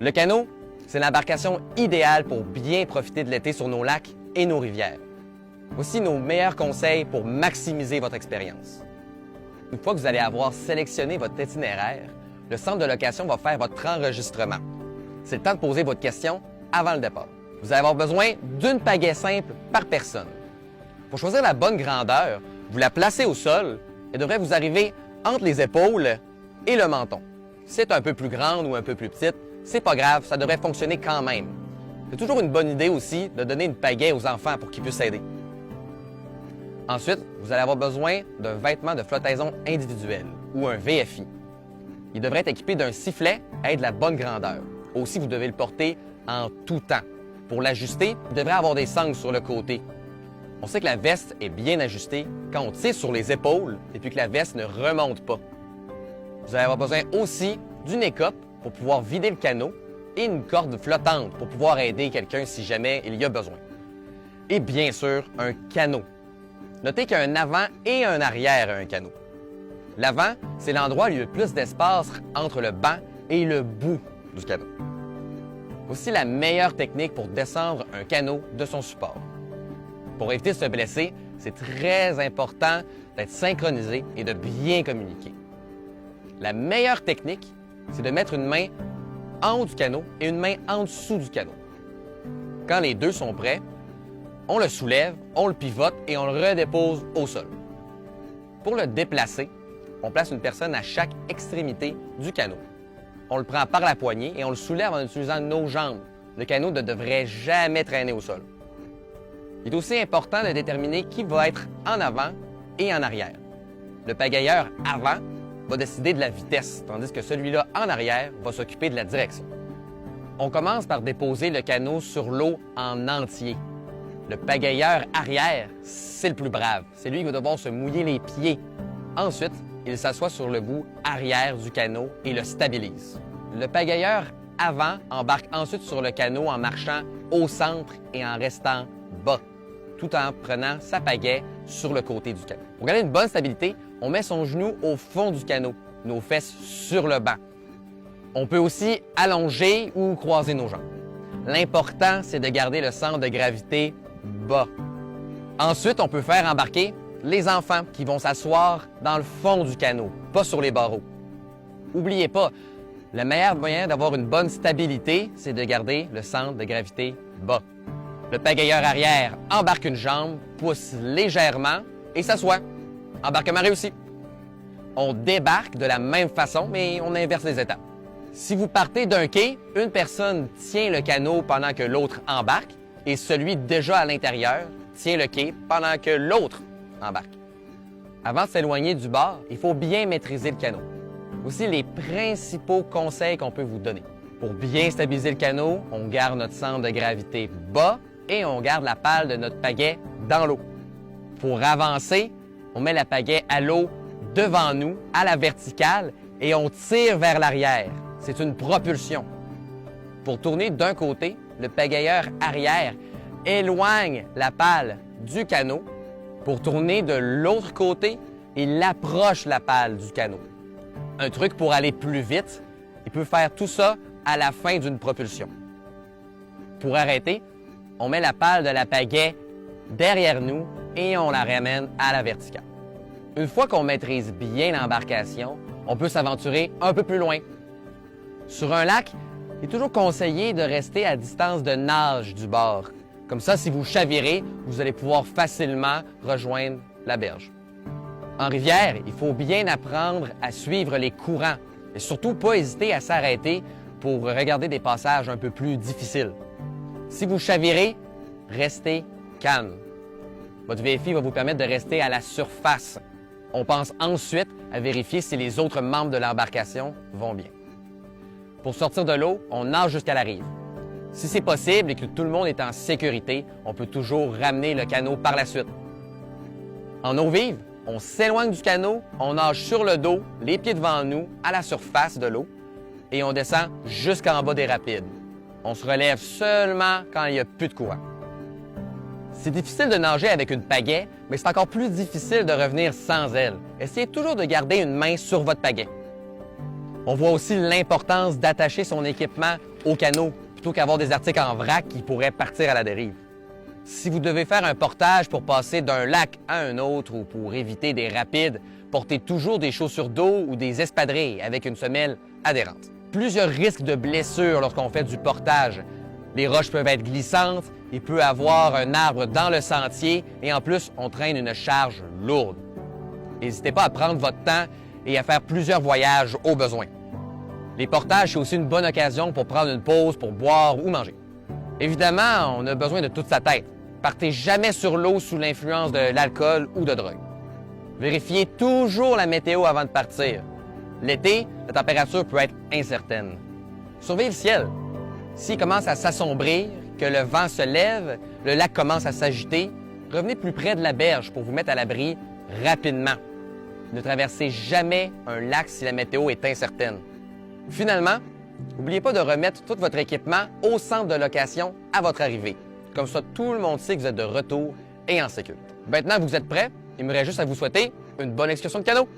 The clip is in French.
Le canot, c'est l'embarcation idéale pour bien profiter de l'été sur nos lacs et nos rivières. Voici nos meilleurs conseils pour maximiser votre expérience. Une fois que vous allez avoir sélectionné votre itinéraire, le centre de location va faire votre enregistrement. C'est le temps de poser votre question avant le départ. Vous allez avoir besoin d'une pagaie simple par personne. Pour choisir la bonne grandeur, vous la placez au sol et devrait vous arriver entre les épaules et le menton. Si c'est un peu plus grande ou un peu plus petite, c'est pas grave, ça devrait fonctionner quand même. C'est toujours une bonne idée aussi de donner une pagaie aux enfants pour qu'ils puissent s'aider. Ensuite, vous allez avoir besoin d'un vêtement de flottaison individuel ou un VFI. Il devrait être équipé d'un sifflet et de la bonne grandeur. Aussi, vous devez le porter en tout temps. Pour l'ajuster, il devrait avoir des sangles sur le côté. On sait que la veste est bien ajustée quand on tire sur les épaules et puis que la veste ne remonte pas. Vous allez avoir besoin aussi d'une écope pour pouvoir vider le canot et une corde flottante pour pouvoir aider quelqu'un si jamais il y a besoin. Et bien sûr, un canot. Notez qu'il y a un avant et un arrière à un canot. L'avant, c'est l'endroit où il y a le plus d'espace entre le banc et le bout du canot. Aussi la meilleure technique pour descendre un canot de son support. Pour éviter de se blesser, c'est très important d'être synchronisé et de bien communiquer. La meilleure technique, c'est de mettre une main en haut du canot et une main en dessous du canot. Quand les deux sont prêts, on le soulève, on le pivote et on le redépose au sol. Pour le déplacer, on place une personne à chaque extrémité du canot. On le prend par la poignée et on le soulève en utilisant nos jambes. Le canot ne devrait jamais traîner au sol. Il est aussi important de déterminer qui va être en avant et en arrière. Le pagayeur avant va décider de la vitesse, tandis que celui-là en arrière va s'occuper de la direction. On commence par déposer le canot sur l'eau en entier. Le pagayeur arrière, c'est le plus brave. C'est lui qui va devoir se mouiller les pieds. Ensuite, il s'assoit sur le bout arrière du canot et le stabilise. Le pagayeur avant embarque ensuite sur le canot en marchant au centre et en restant bas, tout en prenant sa pagaie sur le côté du canot. Pour garder une bonne stabilité, on met son genou au fond du canot, nos fesses sur le banc. On peut aussi allonger ou croiser nos jambes. L'important, c'est de garder le centre de gravité bas. Ensuite, on peut faire embarquer les enfants qui vont s'asseoir dans le fond du canot, pas sur les barreaux. N'oubliez pas, le meilleur moyen d'avoir une bonne stabilité, c'est de garder le centre de gravité bas. Le pagayeur arrière embarque une jambe, pousse légèrement et s'assoit. Embarquement réussi. On débarque de la même façon, mais on inverse les étapes. Si vous partez d'un quai, une personne tient le canot pendant que l'autre embarque et celui déjà à l'intérieur tient le quai pendant que l'autre embarque. Avant de s'éloigner du bord, il faut bien maîtriser le canot. Aussi les principaux conseils qu'on peut vous donner. Pour bien stabiliser le canot, on garde notre centre de gravité bas et on garde la pale de notre pagaie dans l'eau. Pour avancer, on met la pagaie à l'eau devant nous, à la verticale, et on tire vers l'arrière. C'est une propulsion. Pour tourner d'un côté, le pagayeur arrière éloigne la pale du canot. Pour tourner de l'autre côté, il approche la pale du canot. Un truc pour aller plus vite, il peut faire tout ça à la fin d'une propulsion. Pour arrêter, on met la pale de la pagaie derrière nous et on la ramène à la verticale. Une fois qu'on maîtrise bien l'embarcation, on peut s'aventurer un peu plus loin. Sur un lac, il est toujours conseillé de rester à distance de nage du bord. Comme ça, si vous chavirez, vous allez pouvoir facilement rejoindre la berge. En rivière, il faut bien apprendre à suivre les courants et surtout pas hésiter à s'arrêter pour regarder des passages un peu plus difficiles. Si vous chavirez, restez calme. Votre VFI va vous permettre de rester à la surface. On pense ensuite à vérifier si les autres membres de l'embarcation vont bien. Pour sortir de l'eau, on nage jusqu'à la rive. Si c'est possible et que tout le monde est en sécurité, on peut toujours ramener le canot par la suite. En eau vive, on s'éloigne du canot, on nage sur le dos, les pieds devant nous, à la surface de l'eau, et on descend jusqu'en bas des rapides. On se relève seulement quand il n'y a plus de courant. C'est difficile de nager avec une pagaie, mais c'est encore plus difficile de revenir sans elle. Essayez toujours de garder une main sur votre pagaie. On voit aussi l'importance d'attacher son équipement au canot plutôt qu'avoir des articles en vrac qui pourraient partir à la dérive. Si vous devez faire un portage pour passer d'un lac à un autre ou pour éviter des rapides, portez toujours des chaussures d'eau ou des espadrilles avec une semelle adhérente. Plusieurs risques de blessures lorsqu'on fait du portage. Les roches peuvent être glissantes, il peut y avoir un arbre dans le sentier et en plus, on traîne une charge lourde. N'hésitez pas à prendre votre temps et à faire plusieurs voyages au besoin. Les portages, c'est aussi une bonne occasion pour prendre une pause, pour boire ou manger. Évidemment, on a besoin de toute sa tête. Partez jamais sur l'eau sous l'influence de l'alcool ou de drogue. Vérifiez toujours la météo avant de partir. L'été, la température peut être incertaine. Surveillez le ciel. S'il commence à s'assombrir, que le vent se lève, le lac commence à s'agiter, revenez plus près de la berge pour vous mettre à l'abri rapidement. Ne traversez jamais un lac si la météo est incertaine. Finalement, n'oubliez pas de remettre tout votre équipement au centre de location à votre arrivée. Comme ça, tout le monde sait que vous êtes de retour et en sécurité. Maintenant que vous êtes prêts, il me reste juste à vous souhaiter une bonne excursion de canot.